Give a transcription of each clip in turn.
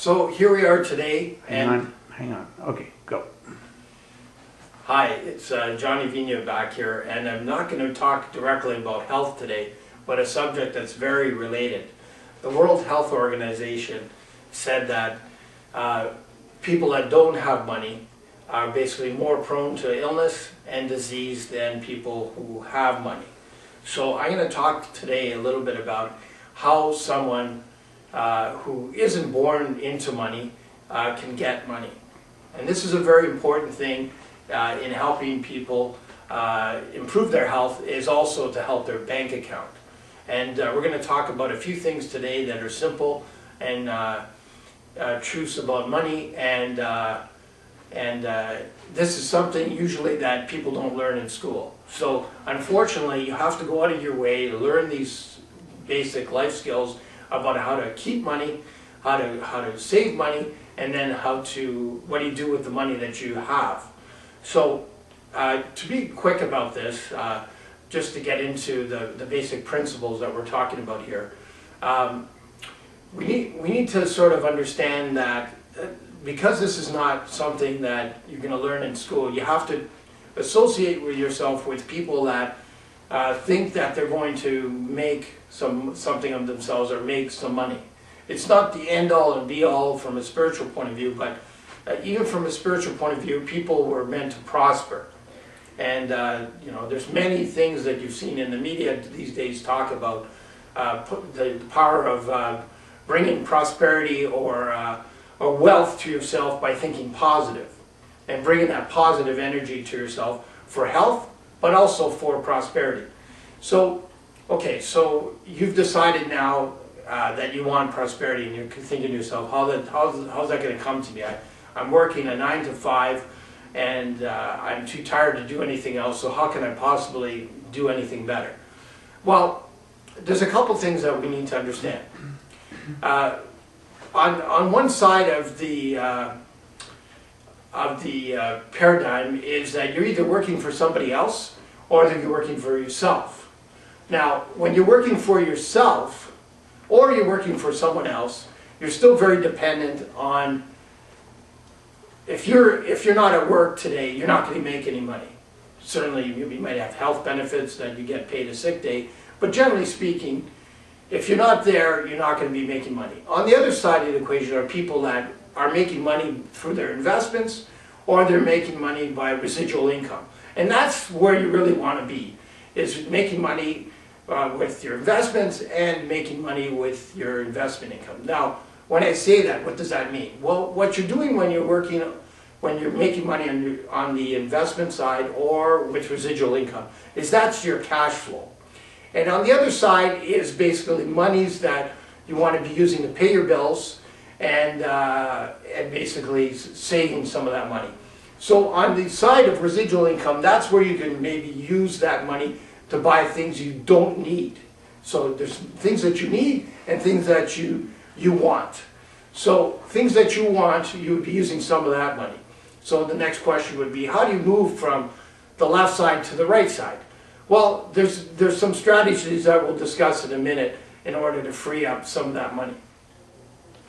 So here we are today, and hang on. Okay, go. Hi, it's Johnny Vigna back here, and I'm not going to talk directly about health today, but a subject that's very related. The World Health Organization said that people that don't have money are basically more prone to illness and disease than people who have money. So I'm going to talk today a little bit about how someone who isn't born into money can get money. And this is a very important thing in helping people improve their health, is also to help their bank account. And we're going to talk about a few things today that are simple and truths about money, and this is something usually that people don't learn in school. So unfortunately, you have to go out of your way to learn these basic life skills about how to keep money, how to save money, and then what do you do with the money that you have. So to be quick about this, just to get into the basic principles that we're talking about here, we need to sort of understand that because this is not something that you're going to learn in school, you have to associate with yourself with people that think that they're going to make something of themselves or make some money. It's not the end all and be all from a spiritual point of view, but even from a spiritual point of view, people were meant to prosper. And you know, there's many things that you've seen in the media these days talk about the power of bringing prosperity or wealth to yourself by thinking positive and bringing that positive energy to yourself for health, but also for prosperity. So, okay, so you've decided now that you want prosperity, and you're thinking to yourself, how's that going to come to me? I'm working a 9 to 5, and I'm too tired to do anything else, so how can I possibly do anything better? Well, there's a couple things that we need to understand. On one side of the paradigm is that you're either working for somebody else or that you're working for yourself. Now, when you're working for yourself or you're working for someone else, you're still very dependent on, if you're not at work today, you're not going to make any money. Certainly you might have health benefits that you get paid a sick day, but generally speaking, if you're not there, you're not going to be making money. On the other side of the equation are people that are making money through their investments, or they're making money by residual income. And that's where you really want to be, is making money with your investments and making money with your investment income. Now, when I say that, what does that mean? Well, what you're doing when you're making money on the investment side or with residual income is that's your cash flow. And on the other side is basically monies that you want to be using to pay your bills and basically saving some of that money. So on the side of residual income, that's where you can maybe use that money to buy things you don't need. So there's things that you need and things that you want. So things that you want, you would be using some of that money. So the next question would be, how do you move from the left side to the right side? Well, there's some strategies that we'll discuss in a minute in order to free up some of that money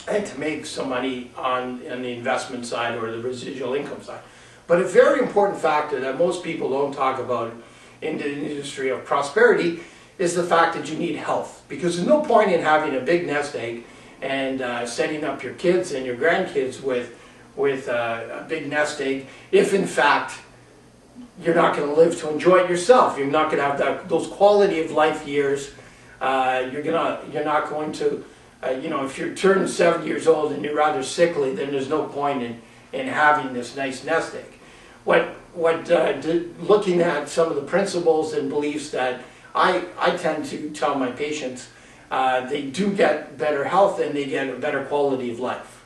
and to make some money on the investment side or the residual income side. But a very important factor that most people don't talk about in the industry of prosperity is the fact that you need health. Because there's no point in having a big nest egg and setting up your kids and your grandkids with a big nest egg if in fact you're not going to live to enjoy it yourself. You're not going to have those quality of life years. You're not going to, you know, if you're turning 70 years old and you're rather sickly, then there's no point in having this nice nest egg. Looking at some of the principles and beliefs that I tend to tell my patients, they do get better health and they get a better quality of life.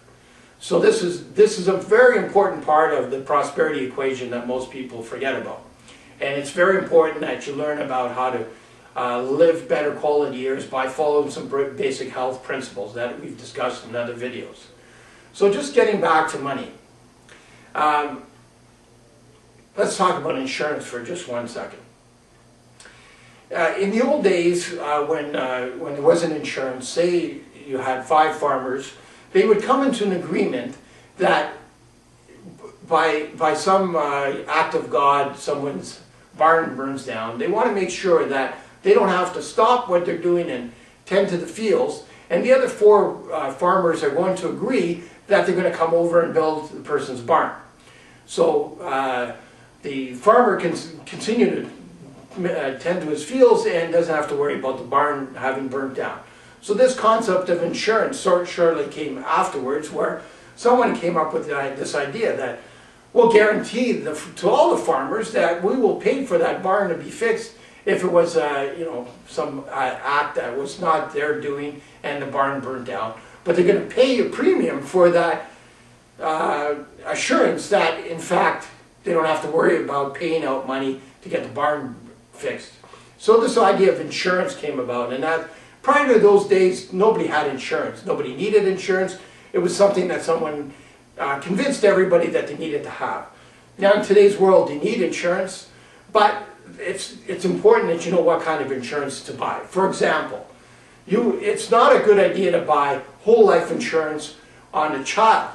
So this is a very important part of the prosperity equation that most people forget about. And it's very important that you learn about how to live better quality years by following some basic health principles that we've discussed in other videos. So just getting back to money. Let's talk about insurance for just 1 second. In the old days, when there wasn't insurance, say you had 5 farmers they would come into an agreement that by some act of God, someone's barn burns down. They want to make sure that they don't have to stop what they're doing and tend to the fields, and the other four farmers are going to agree that they're going to come over and build the person's barn. So the farmer can continue to tend to his fields and doesn't have to worry about the barn having burnt down. So this concept of insurance shortly came afterwards, where someone came up with this idea that we'll guarantee to all the farmers that we will pay for that barn to be fixed if it was some act that was not their doing and the barn burnt down. But they're going to pay a premium for that assurance that, in fact, they don't have to worry about paying out money to get the barn fixed. So this idea of insurance came about, and that prior to those days, nobody had insurance. Nobody needed insurance. It was something that someone convinced everybody that they needed to have. Now in today's world, you need insurance, but it's important that you know what kind of insurance to buy. For example, it's not a good idea to buy whole life insurance on a child.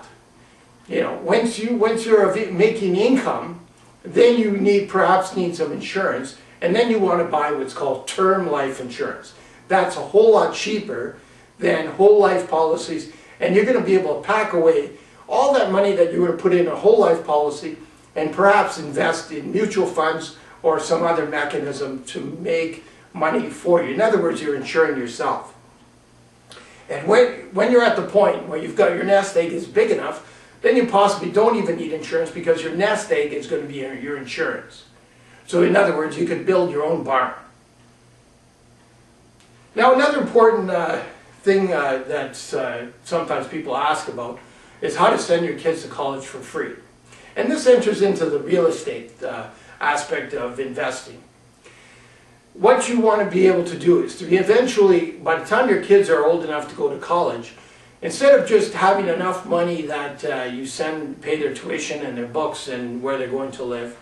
Once you're making income, then you perhaps need some insurance, and then you want to buy what's called term life insurance. That's a whole lot cheaper than whole life policies, and you're going to be able to pack away all that money that you would have put in a whole life policy and perhaps invest in mutual funds or some other mechanism to make money for you. In other words, you're insuring yourself. And when you're at the point where you've got your nest egg is big enough, then you possibly don't even need insurance, because your nest egg is going to be your insurance. So in other words, you could build your own barn. Now another important thing that sometimes people ask about is how to send your kids to college for free. And this enters into the real estate aspect of investing. What you want to be able to do is to eventually, by the time your kids are old enough to go to college, instead of just having enough money that you pay their tuition and their books and where they're going to live,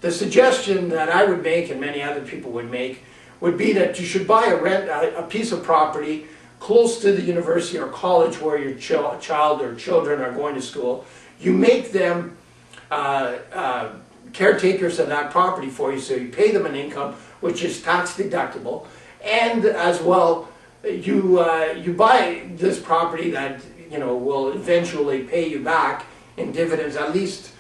the suggestion that I would make, and many other people would make, would be that you should buy a piece of property close to the university or college where your child or children are going to school. You make them caretakers of that property for you, so you pay them an income which is tax deductible, and as well you buy this property that will eventually pay you back in dividends at least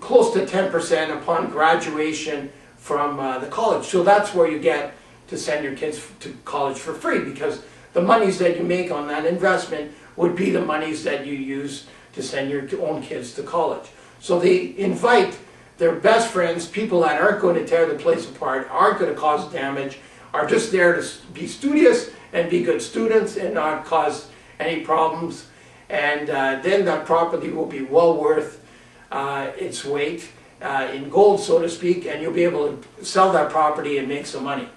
close to 10% upon graduation from the college. So that's where you get to send your kids to college for free, because the monies that you make on that investment would be the monies that you use to send your own kids to college. So they invite their best friends, people that aren't going to tear the place apart, aren't going to cause damage, are just there to be studious and be good students and not cause any problems. And then that property will be well worth its weight in gold, so to speak, and you'll be able to sell that property and make some money.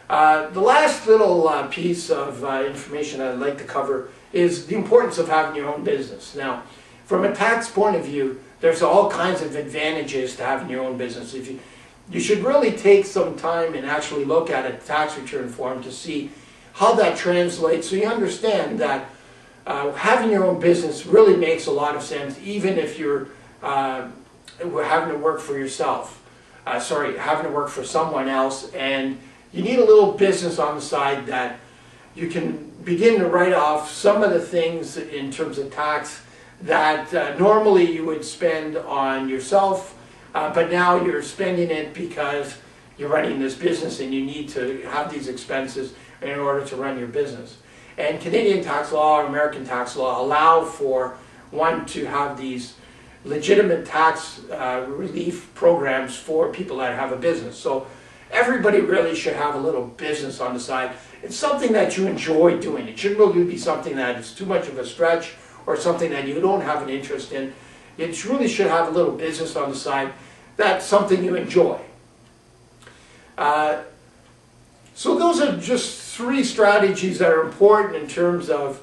The last little piece of information I'd like to cover is the importance of having your own business. Now, from a tax point of view, there's all kinds of advantages to having your own business. You should really take some time and actually look at a tax return form to see how that translates, so you understand that having your own business really makes a lot of sense, even if you're having to work for yourself. Having to work for someone else, and you need a little business on the side that you can begin to write off some of the things in terms of tax that normally you would spend on yourself, but now you're spending it because you're running this business and you need to have these expenses in order to run your business. And Canadian tax law or American tax law allow for one to have these legitimate tax relief programs for people that have a business. So everybody really should have a little business on the side. It's something that you enjoy doing. It shouldn't really be something that is too much of a stretch or something that you don't have an interest in. It really should have a little business on the side. That's something you enjoy. So those are just 3 strategies that are important in terms of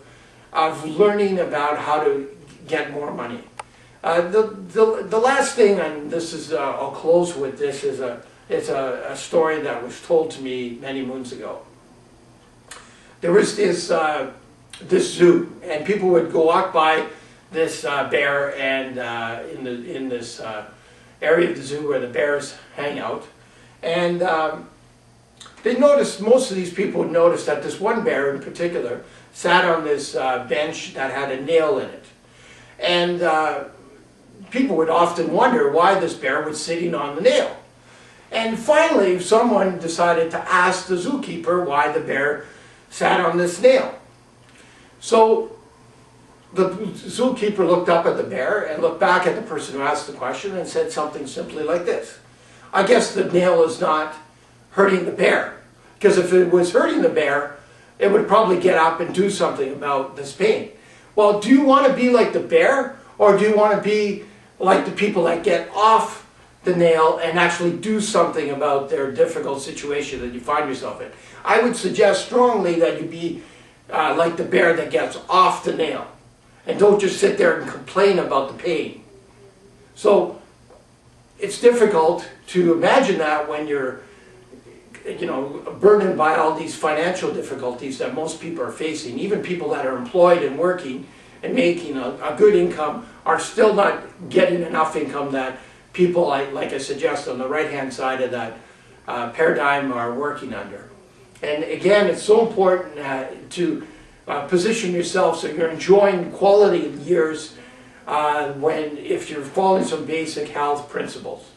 learning about how to get more money. The last thing, and this is I'll close with this, is it's a story that was told to me many moons ago. There was this this zoo, and people would go walk by this bear and in this area of the zoo where the bears hang out, and they noticed, most of these people would notice that this one bear in particular sat on this bench that had a nail in it. And people would often wonder why this bear was sitting on the nail. And finally, someone decided to ask the zookeeper why the bear sat on this nail. So the zookeeper looked up at the bear and looked back at the person who asked the question and said something simply like this: "I guess the nail is not hurting the bear, because if it was hurting the bear, it would probably get up and do something about this pain." Well, do you want to be like the bear, or do you want to be like the people that get off the nail and actually do something about their difficult situation that you find yourself in? I would suggest strongly that you be like the bear that gets off the nail, and don't just sit there and complain about the pain. So it's difficult to imagine that when you're burdened by all these financial difficulties that most people are facing. Even people that are employed and working and making a good income are still not getting enough income that people like I suggest on the right hand side of that paradigm are working under. And again, it's so important to position yourself so you're enjoying quality years if you're following some basic health principles.